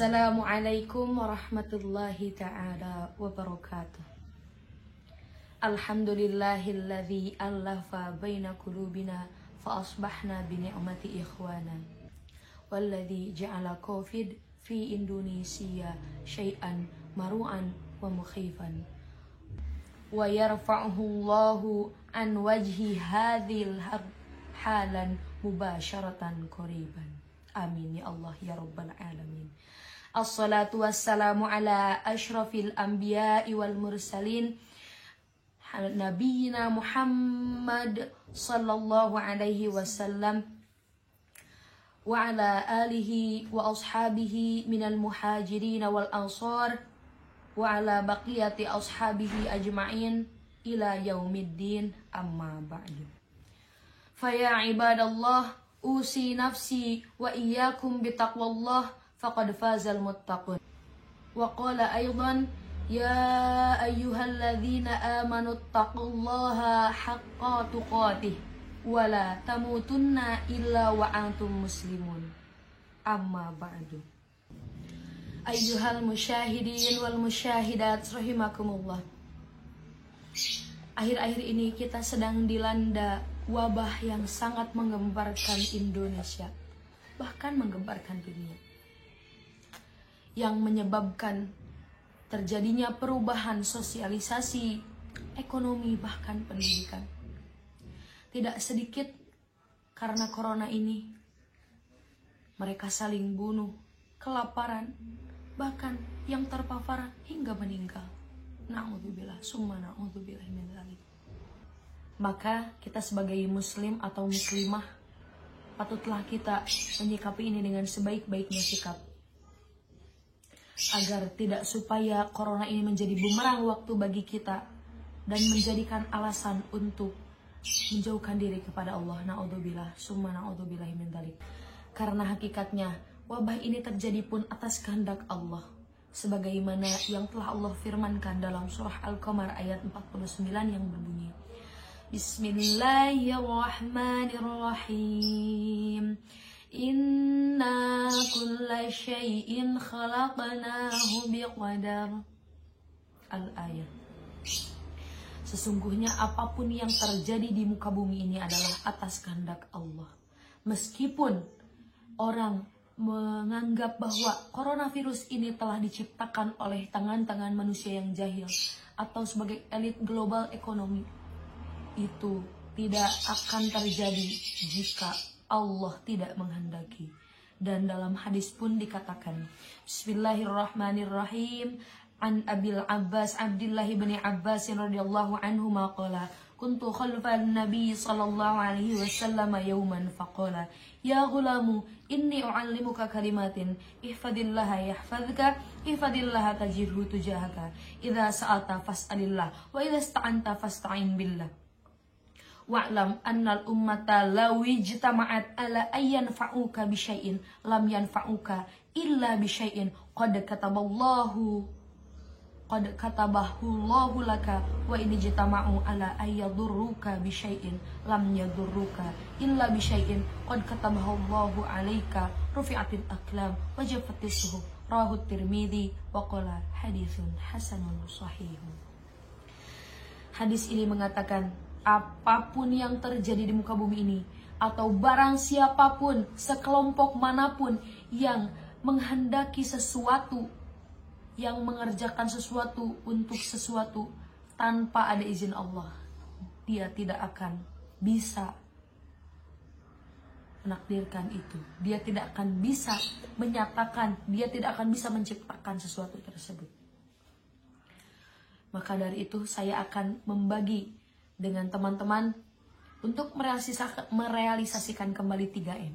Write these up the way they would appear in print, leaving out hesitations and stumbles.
Assalamualaikum warahmatullahi ta'ala wabarakatuh. Alhamdulillahilladzi allafa baina qulubina fa asbahna bi ni'mati ikhwana. Walladzi ja'ala Covid fi Indonesia syai'an maru'an wa mukhifan. Wa yarfa'uhu Allahu an wajhi hadzal halan mubasharatan qariban. Amin ya Allah ya rabbal alamin. Assalatu wassalamu ala asyrafil anbiya'i wal mursalin Nabiyina Muhammad sallallahu alaihi wasallam wa ala alihi wa ashabihi minal muhajirin wal ansar wa ala baqiyati ashabihi ajma'in ila yaumiddin, amma ba'du. Faya ibadallah, usi nafsi wa iyyakum bitaqwallah faqad fazal muttaqun. Wa qala aydan ya ayyuhalladzina amanu taqullaha haqqa tuqatih wa la tamutunna illa wa antum muslimun, amma ba'du. Ayyuhal musyahidin wal musyahidat rahimakumullah. Akhir-akhir ini kita sedang dilanda wabah yang sangat menggemparkan Indonesia, bahkan menggemparkan dunia, yang menyebabkan terjadinya perubahan sosialisasi, ekonomi, bahkan pendidikan. Tidak sedikit karena corona ini mereka saling bunuh, kelaparan, bahkan yang terpapar hingga meninggal. Na'udzubillah, summa na'udzubillah min dzalik. Maka kita sebagai muslim atau muslimah patutlah kita menyikapi ini dengan sebaik-baiknya sikap, agar tidak supaya corona ini menjadi bumerang waktu bagi kita dan menjadikan alasan untuk menjauhkan diri kepada Allah. Na'udzubillah, summa na'udzubillah min dzalik. Karena hakikatnya wabah ini terjadi pun atas kehendak Allah, sebagaimana yang telah Allah firmankan dalam surah Al-Qamar ayat 49 yang berbunyi, Bismillahirrahmanirrahim. Inna kulla syai'in khalaqnahu biqadar. Al-ayat. Sesungguhnya apapun yang terjadi di muka bumi ini adalah atas kehendak Allah. Meskipun orang menganggap bahwa coronavirus ini telah diciptakan oleh tangan-tangan manusia yang jahil atau sebagai elit global ekonomi, itu tidak akan terjadi jika Allah tidak menghendaki. Dan dalam hadis pun dikatakan, Bismillahirrahmanirrahim, an Abil Abbas Abdullah bin Abbas radhiyallahu anhu maqala kuntu khalfan nabi sallallahu alaihi wasallam yawman faqala ya ghulamu inni u'allimuka kalimatin ihfadillaha yahfadhka ihfadillaha tajidhu tujahaka idza sa'alta fas'alillah wa idza ista'anta fasta'in billah wa'lam annal ummata law ijtama'at ala ayyan fa'uka bi syai'in lam yanfa'uka illa bi syai'in qad katabahu Allahu laka wa in jitama'u ala ayyadurruka bi syai'in lam yadurruka illa bi syai'in qad katabahu Allahu 'alaika rufi'atil aqlam wa jaffatis suhuf. Rawahu Tirmidzi wa qala haditsun hasanun sahihun. Hadis ini mengatakan, apapun yang terjadi di muka bumi ini atau barang siapapun, sekelompok manapun yang menghendaki sesuatu, yang mengerjakan sesuatu untuk sesuatu tanpa ada izin Allah, dia tidak akan bisa menakdirkan itu. Dia tidak akan bisa menyatakan, dia tidak akan bisa menciptakan sesuatu tersebut. Maka dari itu saya akan membagi dengan teman-teman untuk merealisasikan kembali 3M.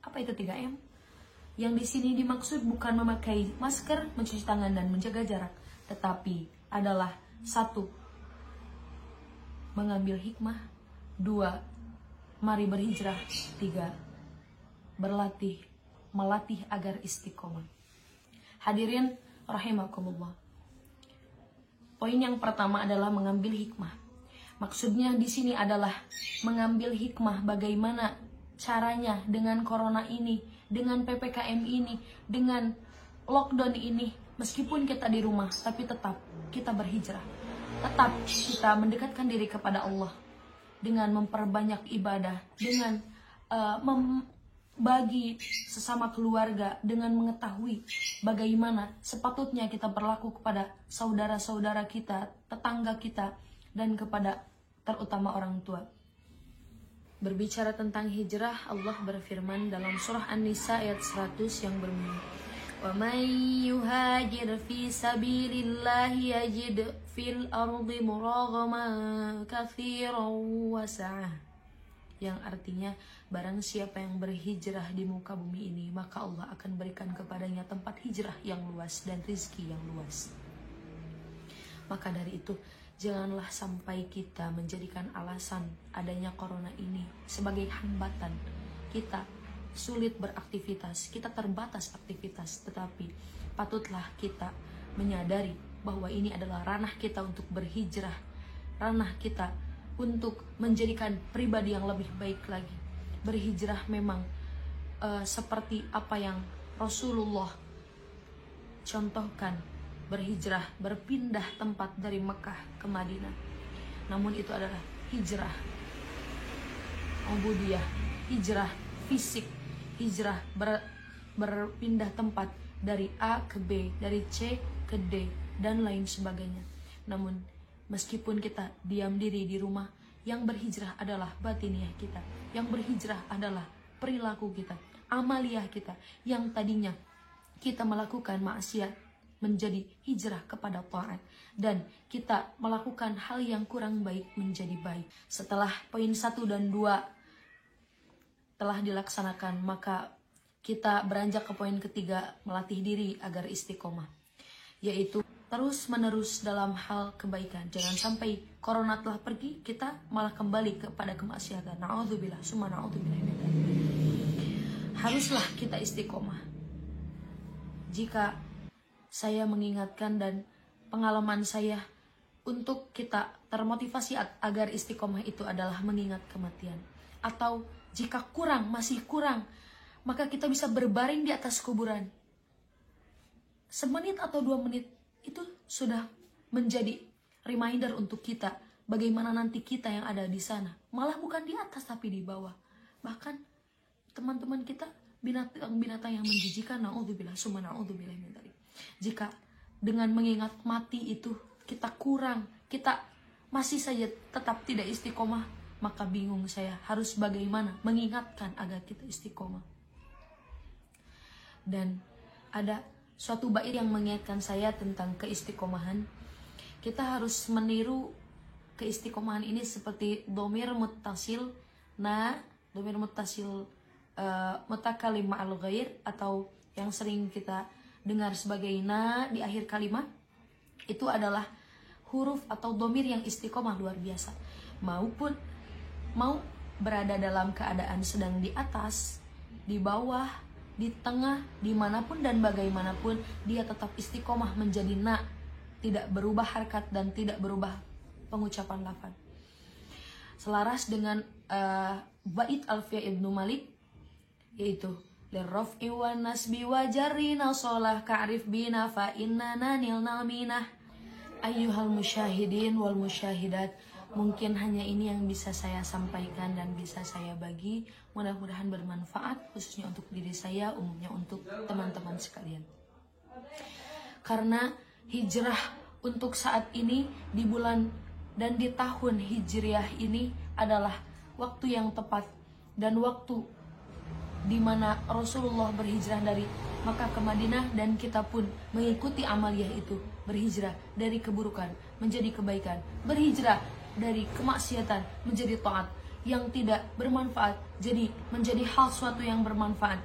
Apa itu 3M? Yang di sini dimaksud bukan memakai masker, mencuci tangan dan menjaga jarak, tetapi adalah 1. Mengambil hikmah, 2. Mari berhijrah, 3. Berlatih, melatih agar istiqomah. Hadirin rahimakumullah. Poin yang pertama adalah mengambil hikmah. Maksudnya di sini adalah mengambil hikmah bagaimana caranya dengan corona ini, dengan PPKM ini, dengan lockdown ini, meskipun kita di rumah, tapi tetap kita berhijrah. Tetap kita mendekatkan diri kepada Allah dengan memperbanyak ibadah, dengan membagi sesama keluarga, dengan mengetahui bagaimana sepatutnya kita berlaku kepada saudara-saudara kita, tetangga kita, dan kepada terutama orang tua. Berbicara tentang hijrah, Allah berfirman dalam surah An-Nisa ayat 100 yang berbunyi, "Wa may yuhajir fi sabilillahi yajid fil ardi muraghaman katsiran wa sa'ah." Yang artinya, barang siapa yang berhijrah di muka bumi ini, maka Allah akan berikan kepadanya tempat hijrah yang luas dan rizki yang luas. Maka dari itu, janganlah sampai kita menjadikan alasan adanya corona ini sebagai hambatan kita sulit beraktivitas, kita terbatas aktivitas. Tetapi patutlah kita menyadari bahwa ini adalah ranah kita untuk berhijrah, ranah kita untuk menjadikan pribadi yang lebih baik lagi. Berhijrah memang seperti apa yang Rasulullah contohkan, berhijrah, berpindah tempat dari Mekah ke Madinah. Namun itu adalah hijrah ubudiyah, hijrah fisik, hijrah berpindah tempat dari A ke B, dari C ke D, dan lain sebagainya. Namun meskipun kita diam diri di rumah, yang berhijrah adalah batiniah kita, yang berhijrah adalah perilaku kita, amaliyah kita, yang tadinya kita melakukan maksiat menjadi hijrah kepada taat, dan kita melakukan hal yang kurang baik menjadi baik. Setelah poin 1 dan 2 telah dilaksanakan, maka kita beranjak ke poin ketiga, melatih diri agar istiqomah, yaitu terus menerus dalam hal kebaikan. Jangan sampai corona telah pergi, kita malah kembali kepada kemaksiatan. Na'udzubillah, summa na'udzubillah. Haruslah kita istiqomah. Jika saya mengingatkan dan pengalaman saya untuk kita termotivasi agar istiqomah itu adalah mengingat kematian. Atau jika masih kurang, maka kita bisa berbaring di atas kuburan. Semenit atau 2 menit itu sudah menjadi reminder untuk kita bagaimana nanti kita yang ada di sana. Malah bukan di atas tapi di bawah. Bahkan teman-teman kita binatang-binatang yang menjijikan, na'udzubillah, summa na'udzubillah min dzalik. Jika dengan mengingat mati itu kita kurang, kita masih saja tetap tidak istiqomah, maka bingung saya harus bagaimana mengingatkan agar kita istiqomah. Dan ada suatu bait yang mengingatkan saya tentang keistiqomahan. Kita harus meniru keistiqomahan ini seperti dhamir muttasil, dhamir muttasil mutakalim ma'al ghair, atau yang sering kita dengar sebagai na di akhir kalimat. Itu adalah huruf atau dhamir yang istiqomah luar biasa. Mau berada dalam keadaan sedang di atas, di bawah, di tengah, dimanapun dan bagaimanapun, dia tetap istiqomah menjadi na, tidak berubah harkat dan tidak berubah pengucapan lafaz. Selaras dengan bait Alfiyah Ibnu Malik, yaitu lirraf'i wa nasbi wa jarri nasolah ka'rif bina fa innana nilna minah. Ayyuhal musyahidin wal musyahidat, mungkin hanya ini yang bisa saya sampaikan dan bisa saya bagi. Mudah-mudahan bermanfaat, khususnya untuk diri saya, umumnya untuk teman-teman sekalian. Karena hijrah untuk saat ini, di bulan dan di tahun hijriah ini adalah waktu yang tepat dan waktu di mana Rasulullah berhijrah dari Makkah ke Madinah, dan kita pun mengikuti amaliyah itu, berhijrah dari keburukan menjadi kebaikan, berhijrah dari kemaksiatan menjadi taat yang tidak bermanfaat jadi menjadi hal suatu yang bermanfaat,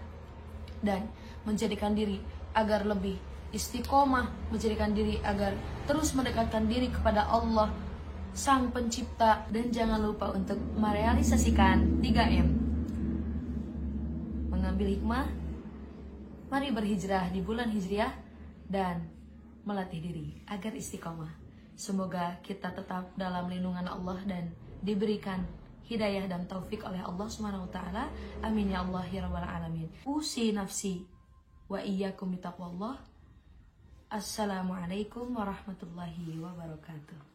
dan menjadikan diri agar lebih istiqomah, menjadikan diri agar terus mendekatkan diri kepada Allah Sang Pencipta. Dan jangan lupa untuk merealisasikan 3M. Mengambil hikmah, mari berhijrah di bulan hijriah, dan melatih diri agar istiqomah. Semoga kita tetap dalam lindungan Allah dan diberikan hidayah dan taufik oleh Allah Subhanahu wa taala. Amin ya Allah ya rabbal alamin. Usi nafsi wa iyyakum bitaqwallah. Assalamualaikum warahmatullahi wabarakatuh.